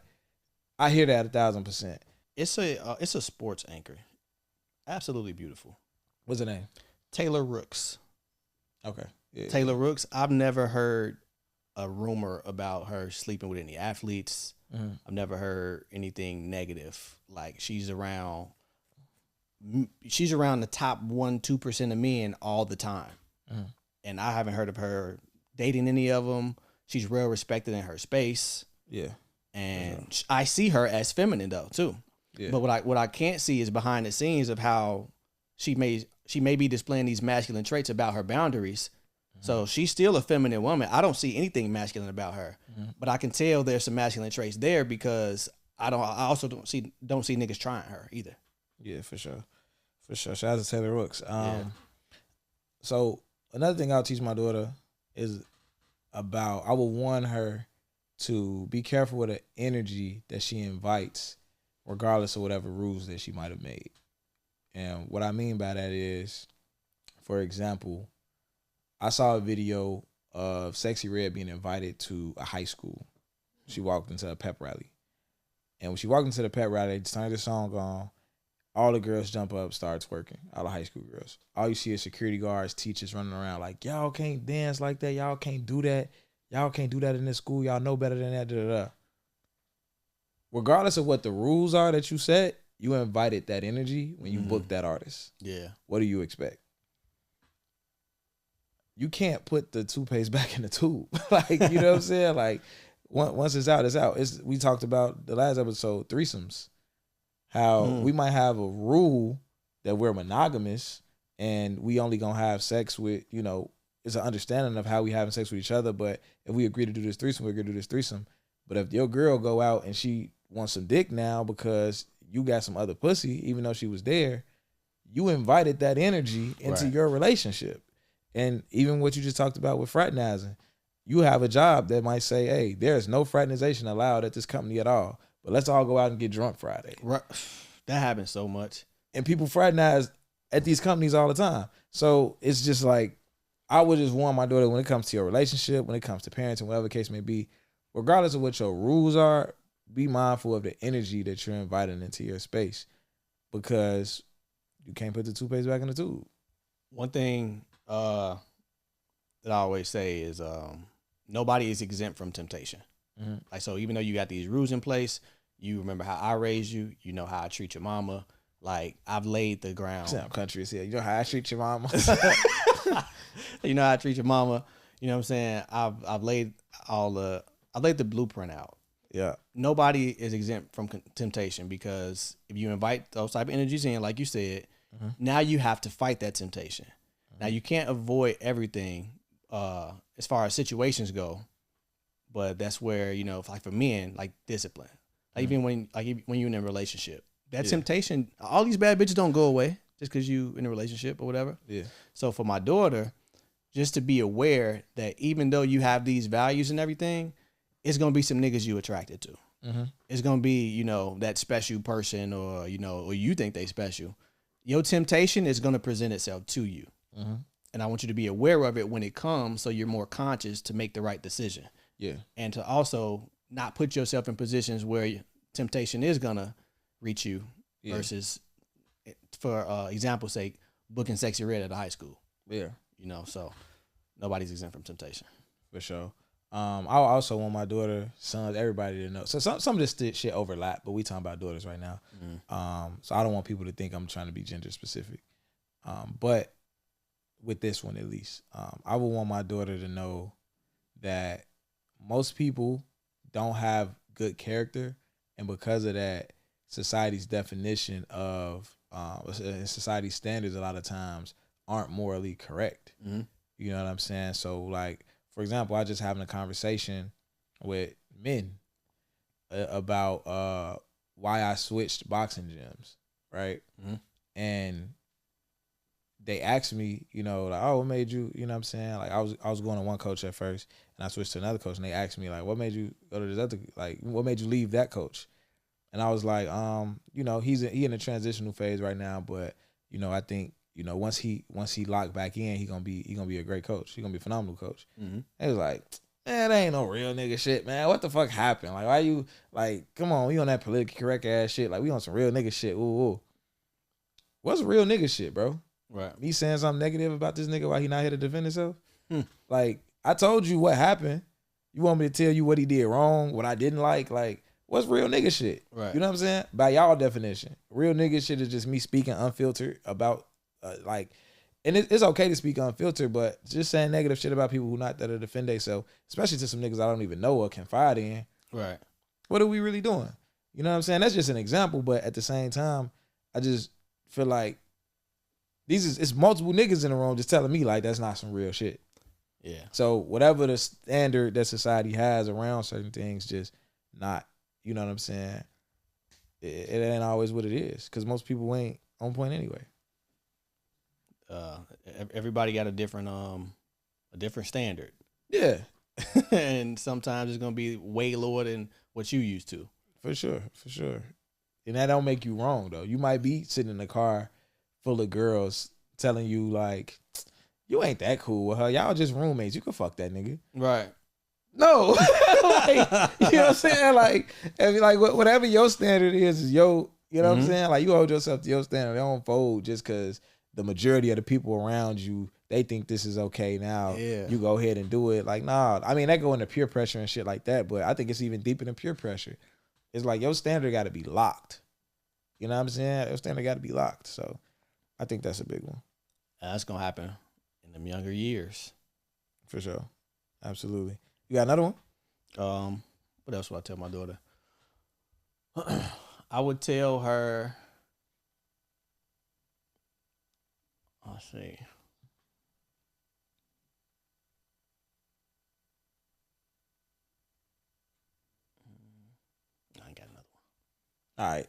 I hear that 1,000%. It's a sports anchor, absolutely beautiful. What's her name? Taylor Rooks. Okay. Yeah, Taylor Rooks. I've never heard a rumor about her sleeping with any athletes. Mm-hmm. I've never heard anything negative. Like she's around the top 1-2% of men all the time. Mm-hmm. And I haven't heard of her dating any of them. She's well respected in her space. Yeah. And I see her as feminine though too. Yeah. But what I can't see is behind the scenes of how she may be displaying these masculine traits about her boundaries. So she's still a feminine woman. I don't see anything masculine about her, but I can tell there's some masculine traits there because I also don't see niggas trying her either. Yeah, for sure. Shout out to Taylor Rooks. So another thing I'll teach my daughter is I will warn her to be careful with the energy that she invites, regardless of whatever rules that she might have made. And what I mean by that is, for example, I saw a video of Sexy Red being invited to a high school. She walked into a pep rally. And when she walked into the pep rally, they turned the song on. All the girls jump up, start twerking. All the high school girls. All you see is security guards, teachers running around like, y'all can't dance like that. Y'all can't do that. Y'all can't do that in this school. Y'all know better than that. Da, da, da. Regardless of what the rules are that you set, you invited that energy when you booked that artist. Yeah. What do you expect? You can't put the toothpaste back in the tube. Like, you know what I'm saying? Like, once it's out, it's out. We talked about the last episode, threesomes. How we might have a rule that we're monogamous and we only gonna have sex with, it's an understanding of how we having sex with each other. But if we agree to do this threesome, we're gonna do this threesome. But if your girl go out and she wants some dick now because you got some other pussy, even though she was there, you invited that energy into your relationship. And even what you just talked about with fraternizing, you have a job that might say, hey, there's no fraternization allowed at this company at all, but let's all go out and get drunk Friday. Right. That happens so much. And people fraternize at these companies all the time. So it's just like, I would just warn my daughter when it comes to your relationship, when it comes to parenting, whatever the case may be, regardless of what your rules are, be mindful of the energy that you're inviting into your space because you can't put the toothpaste back in the tube. One thing that I always say is nobody is exempt from temptation. Mm-hmm. Like, so even though you got these rules in place, you remember how I raised you, you know how I treat your mama. Like, I've laid the ground. Sound country as hell. You know how I treat your mama. You know how I treat your mama. You know what I'm saying? I've laid the blueprint out. Yeah. Nobody is exempt from temptation because if you invite those type of energies in, like you said, now you have to fight that temptation. Now you can't avoid everything as far as situations go, but that's where, like for men, like discipline. Like even when you're in a relationship, that temptation, all these bad bitches don't go away just because you in a relationship or whatever. Yeah. So for my daughter, just to be aware that even though you have these values and everything, it's gonna be some niggas you attracted to. Mm-hmm. It's gonna be, that special person or you think they special. Your temptation is gonna present itself to you. Mm-hmm. and I want you to be aware of it when it comes, so you're more conscious to make the right decision. Yeah. And to also not put yourself in positions where temptation is gonna reach you versus, for example's sake, booking Sexy Red at a high school. Yeah. You know, so nobody's exempt from temptation. For sure. I also want my daughter, sons, everybody to know. So some of this shit overlap, but we talking about daughters right now. So I don't want people to think I'm trying to be gender specific. But with this one at least, I would want my daughter to know that most people don't have good character, and because of that, society's definition of society's standards a lot of times aren't morally correct. You know what I'm saying? So like, for example, I just having a conversation with men about why I switched boxing gyms, right? And they asked me, you know, like, oh, what made you, you know what I'm saying? Like I was going to one coach at first and I switched to another coach, and they asked me like, what made you go to this other, like what made you leave that coach? And I was like, you know, he in a transitional phase right now, but you know, I think, you know, once he locked back in, he gonna be a great coach. He gonna be a phenomenal coach. It was like, man, that ain't no real nigga shit, man. What the fuck happened? Like, why you like? Come on, we on that politically correct ass shit. Like, we on some real nigga shit. Ooh. What's real nigga shit, bro? Right. Me saying something negative about this nigga while he not here to defend himself? Like, I told you what happened. You want me to tell you what he did wrong, what I didn't like? Like, what's real nigga shit? Right. You know what I'm saying? By y'all definition, real nigga shit is just me speaking unfiltered about. Like, and it's okay to speak unfiltered, but just saying negative shit about people who not there to defend themselves, especially to some niggas I don't even know or confide in. Right. What are we really doing? You know what I'm saying? That's just an example, but at the same time, I just feel like it's multiple niggas in the room just telling me like that's not some real shit. Yeah. So whatever the standard that society has around certain things, just not, you know what I'm saying? It ain't always what it is, because most people ain't on point anyway. Everybody got a different standard. Yeah. And sometimes it's gonna be way lower than what you used to. For sure. And that don't make you wrong though. You might be sitting in a car full of girls telling you like, you ain't that cool with her. Y'all just roommates. You can fuck that nigga. Right. No. Like, you know what I'm saying? Like, whatever your standard is your, you know what I'm saying? Like, you hold yourself to your standard. They don't fold just because the majority of the people around you, they think this is okay now. Yeah. You go ahead and do it. Like, nah. I mean, that go into peer pressure and shit like that, but I think it's even deeper than peer pressure. It's like your standard got to be locked. You know what I'm saying? Your standard got to be locked. So I think that's a big one. That's going to happen in them younger years. For sure. Absolutely. You got another one? What else would I tell my daughter? I would tell her, let's see. I ain't got another one. All right.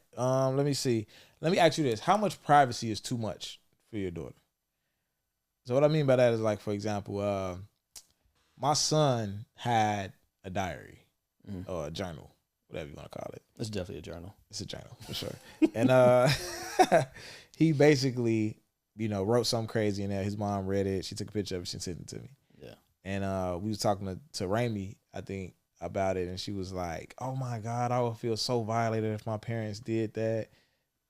Let me see. Let me ask you this. How much privacy is too much for your daughter? So what I mean by that is, like, for example, my son had a diary or a journal, whatever you want to call it. It's definitely a journal. It's a journal for sure. And he basically, you know, wrote something crazy in there. His mom read it. She took a picture of it. She sent it to me. Yeah. And we was talking to Raimi, I think, about it, and she was like, "Oh my God, I would feel so violated if my parents did that.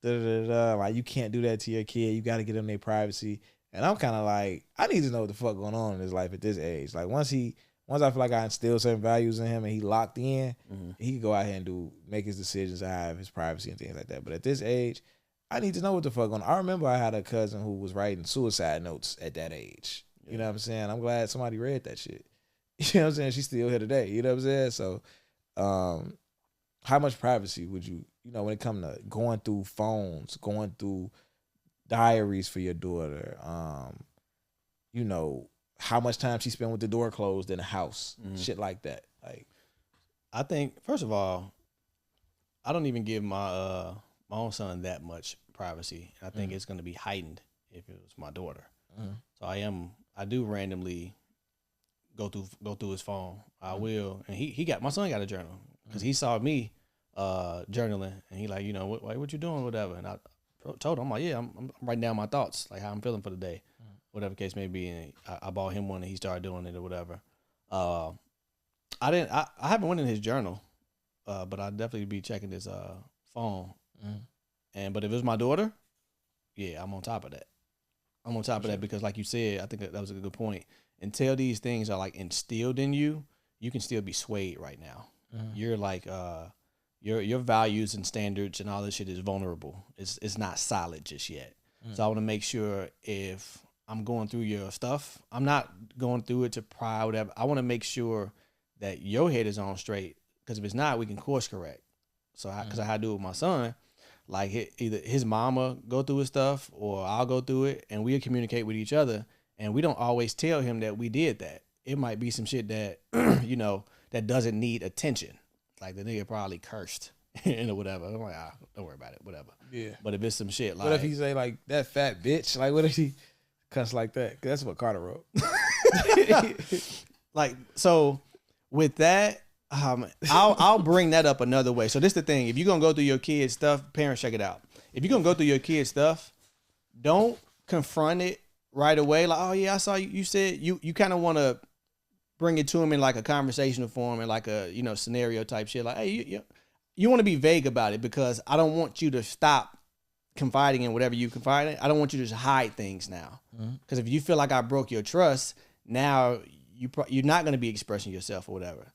Like, you can't do that to your kid. You got to get them their privacy." And I'm kind of like, I need to know what the fuck going on in his life at this age. Like, once I feel like I instill certain values in him and he locked in, he can go out here and make his decisions and have his privacy and things like that. But at this age, I need to know what the fuck going on. I remember I had a cousin who was writing suicide notes at that age. You know what I'm saying? I'm glad somebody read that shit. You know what I'm saying? She's still here today. You know what I'm saying? So, how much privacy would you, when it comes to going through phones, going through diaries for your daughter, how much time she spent with the door closed in the house, shit like that. Like, I think, first of all, I don't even give my my own son that much privacy. I think it's going to be heightened if it was my daughter. So I do randomly go through his phone. I will, and my son got a journal because he saw me journaling, and he like, what you doing, whatever. And I told him, I'm like, yeah, I'm writing down my thoughts, like how I'm feeling for the day. whatever case may be. And I bought him one and he started doing it or whatever. I haven't went in his journal, but I'll definitely be checking his phone. But if it was my daughter, yeah, I'm on top of that. I'm on top of that because, like you said, I think that was a good point. Until these things are like instilled in you, you can still be swayed right now. You're like your values and standards and all this shit is vulnerable. It's not solid just yet. So I want to make sure if I'm going through your stuff, I'm not going through it to pry whatever. I want to make sure that your head is on straight, because if it's not, we can course correct. So because I had to do it with my son, like either his mama go through his stuff or I'll go through it, and we'll communicate with each other. And we don't always tell him that we did that. It might be some shit that, that doesn't need attention. Like the nigga probably cursed or whatever. I'm like, don't worry about it, whatever. Yeah. But if it's some shit like... What if he say like, that fat bitch? Like, what if he cuss like that? 'Cause that's what Carter wrote. Like, so with that, I'll bring that up another way. So this is the thing. If you're going to go through your kid's stuff, parents, check it out. If you're going to go through your kid's stuff, don't confront it right away. Like, oh yeah, I saw you said you kind of want to bring it to him in like a conversational form and like a, scenario type shit. Like, hey, you want to be vague about it because I don't want you to stop confiding in whatever you confide in. I don't want you to just hide things now. Because if you feel like I broke your trust, now you're not going to be expressing yourself or whatever.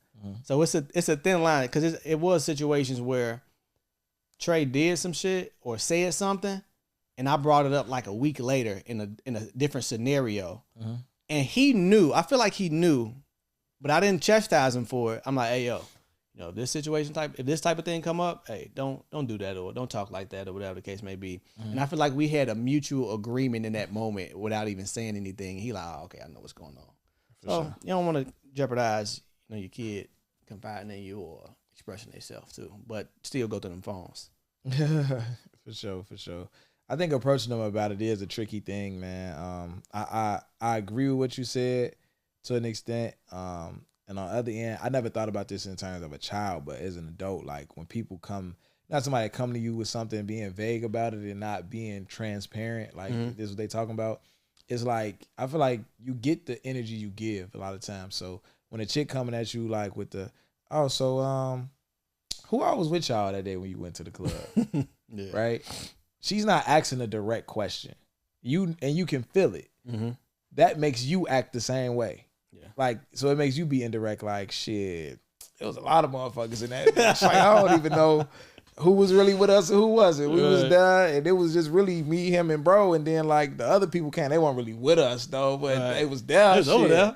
So it's a thin line, because it was situations where Trey did some shit or said something, and I brought it up like a week later in a different scenario, and he knew. I feel like he knew, but I didn't chastise him for it. I'm like, hey yo, if this situation if this type of thing come up, hey, don't do that or don't talk like that or whatever the case may be. And I feel like we had a mutual agreement in that moment without even saying anything. He like, oh, okay, I know what's going on. So sure. You don't want to jeopardize, your kid confiding in you or expressing themselves too, but still go through them phones. For sure. I think approaching them about it is a tricky thing, man. I agree with what you said to an extent. And on the other end, I never thought about this in terms of a child, but as an adult, like when people come, not somebody come to you with something, being vague about it and not being transparent, like this is what they talking about. It's like, I feel like you get the energy you give a lot of times. So when a chick coming at you like with the, who I was with y'all that day when you went to the club, right? She's not asking a direct question. You can feel it. That makes you act the same way. Yeah. Like, so it makes you be indirect, like, shit, there was a lot of motherfuckers in that bitch. Like, I don't even know who was really with us and who wasn't. We was there, and it was just really me, him, and bro. And then, like, the other people they weren't really with us, though, but they was there. Just over there.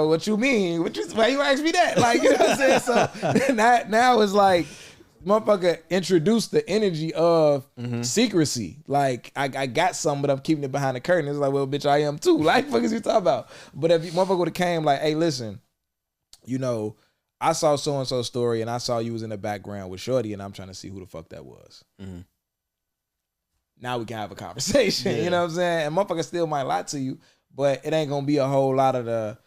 What you mean? Why you ask me that? Like, you know what I'm saying? So now it's like, motherfucker introduced the energy of secrecy. Like, I got some, but I'm keeping it behind the curtain. It's like, well, bitch, I am too. Like, fuck is you talking about? But if motherfucker would have came like, hey, listen, I saw so-and-so story, and I saw you was in the background with Shorty, and I'm trying to see who the fuck that was. Now we can have a conversation. You know what I'm saying? And motherfucker still might lie to you, but it ain't gonna be a whole lot of the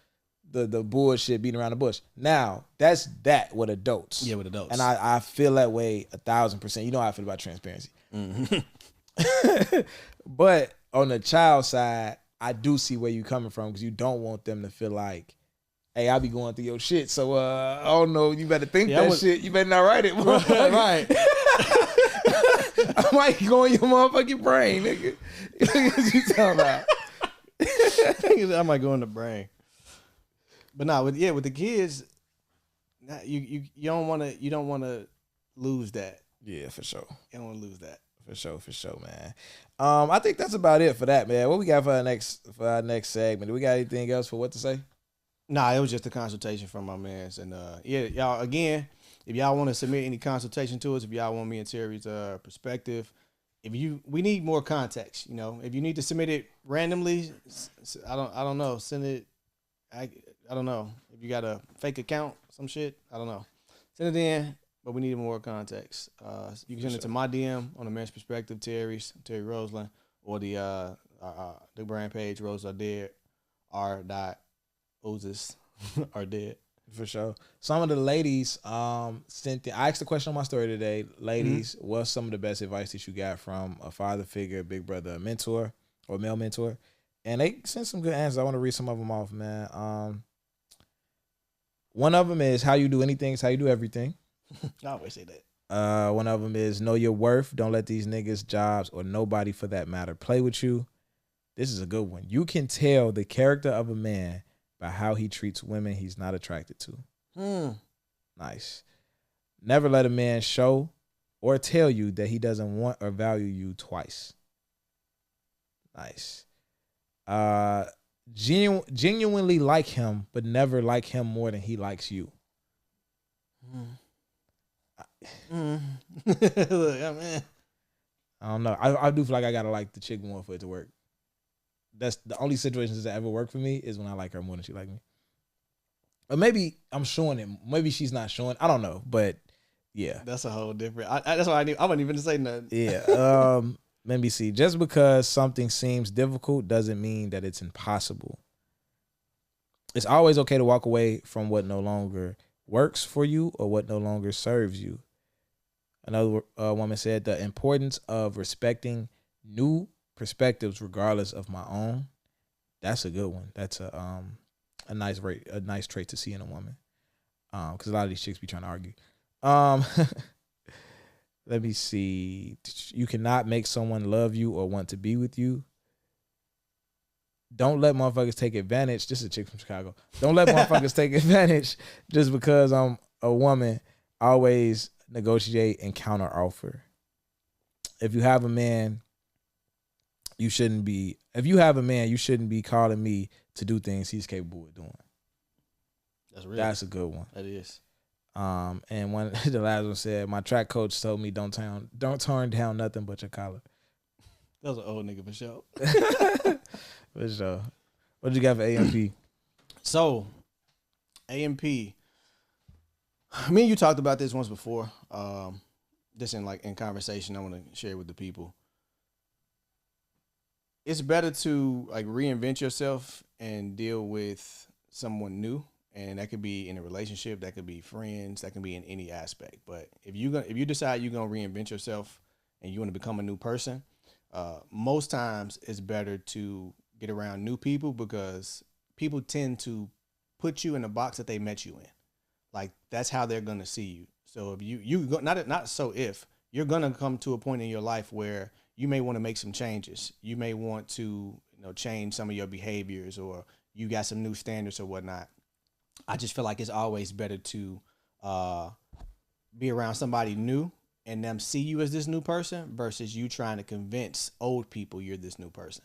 bullshit beating around the bush. Now, that's that with adults. Yeah, with adults. And I feel that way 1,000%. You know how I feel about transparency. But on the child side, I do see where you coming from, because you don't want them to feel like, hey, I be going through your shit, so I don't know, you better think shit. You better not write it. Right. I might go in your motherfucking brain, nigga. What you talking about? I might go in the brain. But no, with the kids, you don't want to lose that. Yeah, for sure. You don't want to lose that. For sure, man. I think that's about it for that, man. What we got for our next segment? Do we got anything else for what to say? Nah, it was just a consultation from my mans. And y'all, again, if y'all want to submit any consultation to us, if y'all want me and Terry's perspective, we need more context. If you need to submit it randomly, I don't know. Send it. I don't know if you got a fake account, some shit. I don't know. Send it in, but we need more context. You can send it to my DM on the Man's Perspective, Terry Roseland, or the brand page Rose are dead, r.ozis are dead. For sure. Some of the ladies sent. I asked a question on my story today. Ladies, what's some of the best advice that you got from a father figure, big brother, a mentor, or male mentor? And they sent some good answers. I want to read some of them off, man. One of them is how you do anything is how you do everything. I always say that. One of them is know your worth. Don't let these niggas, jobs, or nobody for that matter play with you. This is a good one. You can tell the character of a man by how he treats women he's not attracted to. Nice. Never let a man show or tell you that he doesn't want or value you twice. Nice. Genuinely like him, but never like him more than he likes you. Look, I don't know. I do feel like I gotta like the chick more for it to work. That's the only situations that ever work for me is when I like her more than she like me. Or maybe I'm showing it. Maybe she's not showing. I don't know. But yeah, that's a whole different. That's why I wasn't even say nothing. Yeah. Let me see. Just because something seems difficult doesn't mean that it's impossible. It's always okay to walk away from what no longer works for you or what no longer serves you. Another woman said the importance of respecting new perspectives regardless of my own. That's a good one. That's a nice trait to see in a woman. Because a lot of these chicks be trying to argue. Let me see. You cannot make someone love you or want to be with you. Don't let motherfuckers take advantage. This is a chick from Chicago. Don't let motherfuckers take advantage just because I'm a woman. Always negotiate and counter offer. If you have a man, you shouldn't be calling me to do things he's capable of doing. That's real. That's a good one. That is. And the last one said, my track coach told me don't turn down nothing but your collar. That was an old nigga for sure. For sure. What you got for AMP? So, AMP. Me and you talked about this once before. Just in conversation, I want to share with the people. It's better to reinvent yourself and deal with someone new. And that could be in a relationship, that could be friends, that can be in any aspect. But if you decide you're gonna reinvent yourself and you want to become a new person, most times it's better to get around new people because people tend to put you in a box that they met you in. Like that's how they're gonna see you. So if you're gonna come to a point in your life where you may want to make some changes. You may want to change some of your behaviors, or you got some new standards or whatnot. I just feel like it's always better to be around somebody new and them see you as this new person versus you trying to convince old people you're this new person.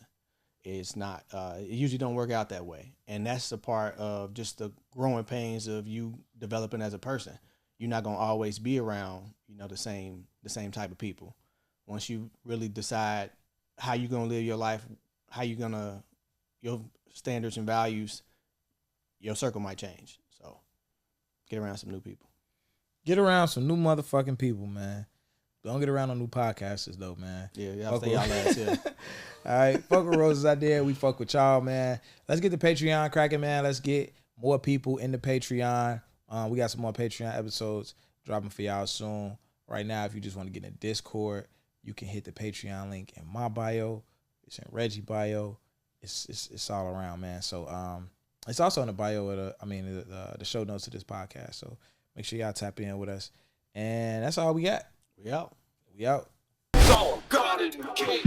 It's not, it usually don't work out that way. And that's a part of just the growing pains of you developing as a person. You're not going to always be around, the same type of people. Once you really decide how you're going to live your life, your standards and values, your circle might change. So get around some new people. Get around some new motherfucking people, man. Don't get around no new podcasters though, man. Yeah, y'all stay y'all ass here. All right, fuck with Roses out there. We fuck with y'all, man. Let's get the Patreon cracking, man. Let's get more people in the Patreon. We got some more Patreon episodes dropping for y'all soon. Right now, if you just want to get in Discord, you can hit the Patreon link in my bio. It's in Reggie bio. It's all around, man. So it's also in the bio of the show notes of this podcast. So make sure y'all tap in with us. And that's all we got. We out. We out. So, God in the king.